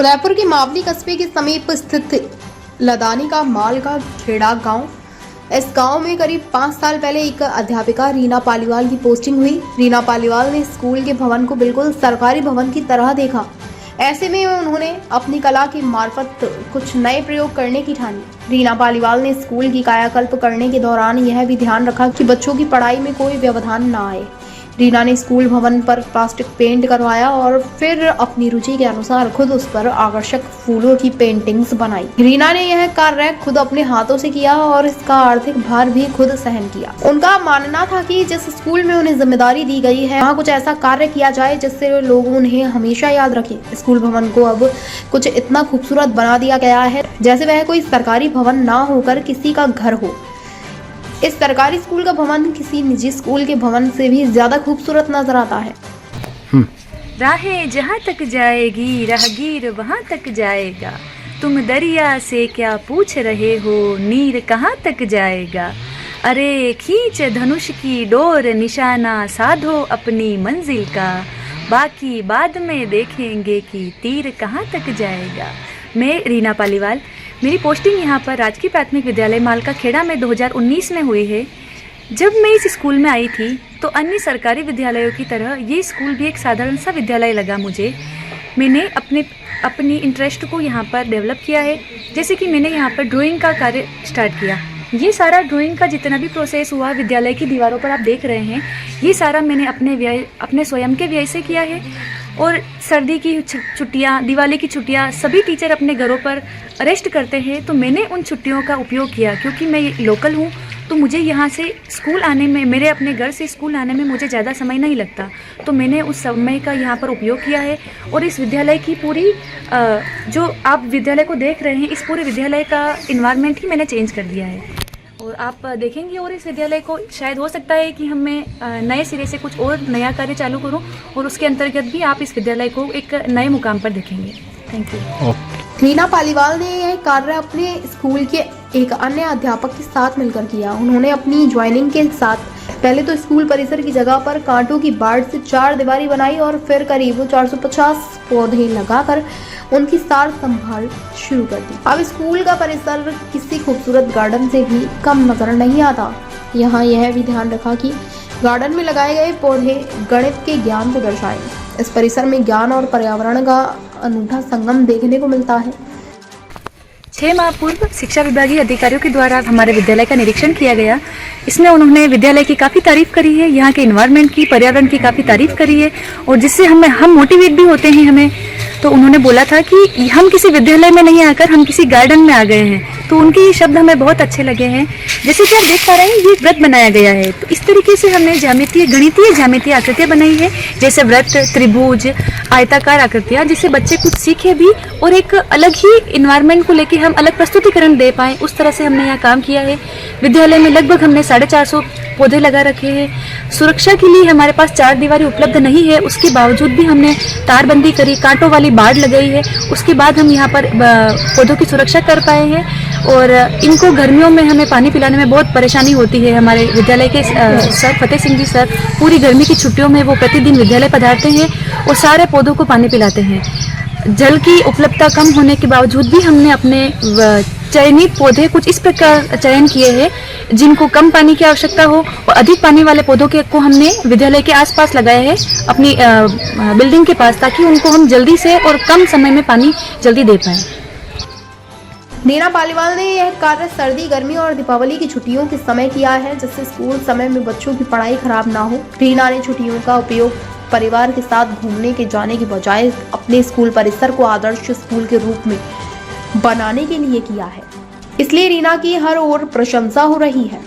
उदयपुर के मावली कस्बे के समीप स्थित लदानी का माल का खेड़ा गांव। इस गांव में करीब 5 साल पहले एक अध्यापिका रीना पालीवाल की पोस्टिंग हुई। रीना पालीवाल ने स्कूल के भवन को बिल्कुल सरकारी भवन की तरह देखा। ऐसे में उन्होंने अपनी कला की मार्फत कुछ नए प्रयोग करने की ठानी। रीना पालीवाल ने स्कूल की कायाकल्प करने के दौरान यह भी ध्यान रखा कि बच्चों की पढ़ाई में कोई व्यवधान न आए। रीना ने स्कूल भवन पर प्लास्टिक पेंट करवाया और फिर अपनी रुचि के अनुसार खुद उस पर आकर्षक फूलों की पेंटिंग्स बनाई। रीना ने यह कार्य खुद अपने हाथों से किया और इसका आर्थिक भार भी खुद सहन किया। उनका मानना था कि जिस स्कूल में उन्हें जिम्मेदारी दी गई है वहाँ कुछ ऐसा कार्य किया जाए जिससे लोग उन्हें हमेशा याद रखें। स्कूल भवन को अब कुछ इतना खूबसूरत बना दिया गया है जैसे वह कोई सरकारी भवन ना होकर किसी का घर हो। इस सरकारी स्कूल का भवन किसी निजी स्कूल के भवन से भी ज्यादा खूबसूरत नजर आता है। राहें जहाँ तक जाएगी राहगीर वहाँ तक जाएगा, तुम दरिया से क्या पूछ रहे हो नीर कहाँ तक जाएगा। अरे खींच धनुष की डोर निशाना साधो अपनी मंजिल का, बाकी बाद में देखेंगे कि तीर कहाँ तक जाएगा। मैं रीना पालीवाल, मेरी पोस्टिंग यहाँ पर राजकीय प्राथमिक विद्यालय मालका खेड़ा में 2019 में हुई है। जब मैं इस स्कूल में आई थी तो अन्य सरकारी विद्यालयों की तरह ये स्कूल भी एक साधारण सा विद्यालय लगा मुझे। मैंने अपनी इंटरेस्ट को यहाँ पर डेवलप किया है। जैसे कि मैंने यहाँ पर ड्राइंग का कार्य स्टार्ट किया। ये सारा ड्राइंग का जितना भी प्रोसेस हुआ विद्यालय की दीवारों पर आप देख रहे हैं, ये सारा मैंने अपने स्वयं के व्यय से किया है। और सर्दी की छुट्टियाँ, दिवाली की छुट्टियाँ सभी टीचर अपने घरों पर रेस्ट करते हैं, तो मैंने उन छुट्टियों का उपयोग किया। क्योंकि मैं लोकल हूँ तो मुझे यहाँ से स्कूल आने में, मेरे अपने घर से स्कूल आने में मुझे ज़्यादा समय नहीं लगता, तो मैंने उस समय का यहाँ पर उपयोग किया है। और इस विद्यालय की पूरी जो आप विद्यालय को देख रहे हैं, इस पूरे विद्यालय का इन्वायरमेंट ही मैंने चेंज कर दिया है। और आप देखेंगे और इस विद्यालय को शायद हो सकता है कि हमें नए सिरे से कुछ और नया कार्य चालू करूं और उसके अंतर्गत भी आप इस विद्यालय को एक नए मुकाम पर देखेंगे। Thank you. रीना पालीवाल ने यह कार्य अपने स्कूल के एक अन्य अध्यापक के साथ मिलकर किया। उन्होंने अपनी ज्वाइनिंग के साथ पहले तो स्कूल परिसर की जगह पर कांटों की बाड़ से 4 दीवारी बनाई और फिर करीब 450 पौधे लगाकर उनकी सार संभाल शुरू कर दी। अब स्कूल का परिसर किसी खूबसूरत गार्डन से भी कम नजर नहीं आता। यहाँ यह भी ध्यान रखा कि गार्डन में लगाए गए पौधे गणित के ज्ञान को दर्शाएं। इस परिसर में ज्ञान और पर्यावरण का अनूठा संगम देखने को मिलता है। 6 माह पूर्व शिक्षा विभागीय अधिकारियों के द्वारा हमारे विद्यालय का निरीक्षण किया गया। इसमें उन्होंने विद्यालय की काफ़ी तारीफ करी है, यहाँ के इन्वायरमेंट की, पर्यावरण की काफ़ी तारीफ करी है और जिससे हम मोटिवेट भी होते हैं हमें। तो उन्होंने बोला था कि हम किसी विद्यालय में नहीं आकर हम किसी गार्डन में आ गए हैं। तो उनके ये शब्द हमें बहुत अच्छे लगे हैं। जैसे कि आप देख पा रहे हैं ये व्रत बनाया गया है, तो इस तरीके से हमने गणितीय ज्यामितीय आकृतियाँ बनाई है, जैसे वृत्त, त्रिभुज, आयताकार आकृतियाँ, जिससे बच्चे कुछ सीखे भी और एक अलग ही इन्वायरमेंट को लेके हम अलग प्रस्तुतिकरण दे पाएँ, उस तरह से हमने यहाँ काम किया है। विद्यालय में लगभग हमने 450 पौधे लगा रखे हैं। सुरक्षा के लिए हमारे पास 4 दीवारी उपलब्ध नहीं है, उसके बावजूद भी हमने तारबंदी करी, कांटों वाली बाड़ लगाई है। उसके बाद हम यहाँ पर पौधों की सुरक्षा कर पाए हैं। और इनको गर्मियों में हमें पानी पिलाने में बहुत परेशानी होती है। हमारे विद्यालय के सर फतेह सिंह जी सर पूरी गर्मी की छुट्टियों में वो प्रतिदिन विद्यालय पधारते हैं और सारे पौधों को पानी पिलाते हैं। जल की उपलब्धता कम होने के बावजूद भी हमने अपने चयनित पौधे कुछ इस प्रकार चयन किए हैं जिनको कम पानी की आवश्यकता हो और अधिक पानी वाले पौधों को हमने विद्यालय के आसपास लगाए हैं अपनी बिल्डिंग के पास, ताकि उनको हम जल्दी से और कम समय में पानी जल्दी दे पाएं। रीना पालीवाल ने यह कार्य सर्दी, गर्मी और दीपावली की छुट्टियों के समय किया है, जिससे स्कूल समय में बच्चों की पढ़ाई खराब ना हो। रीना ने छुट्टियों का उपयोग परिवार के साथ घूमने के जाने के बजाय अपने स्कूल परिसर को आदर्श स्कूल के रूप में बनाने के लिए किया है। इसलिए रीना की हर ओर प्रशंसा हो रही है।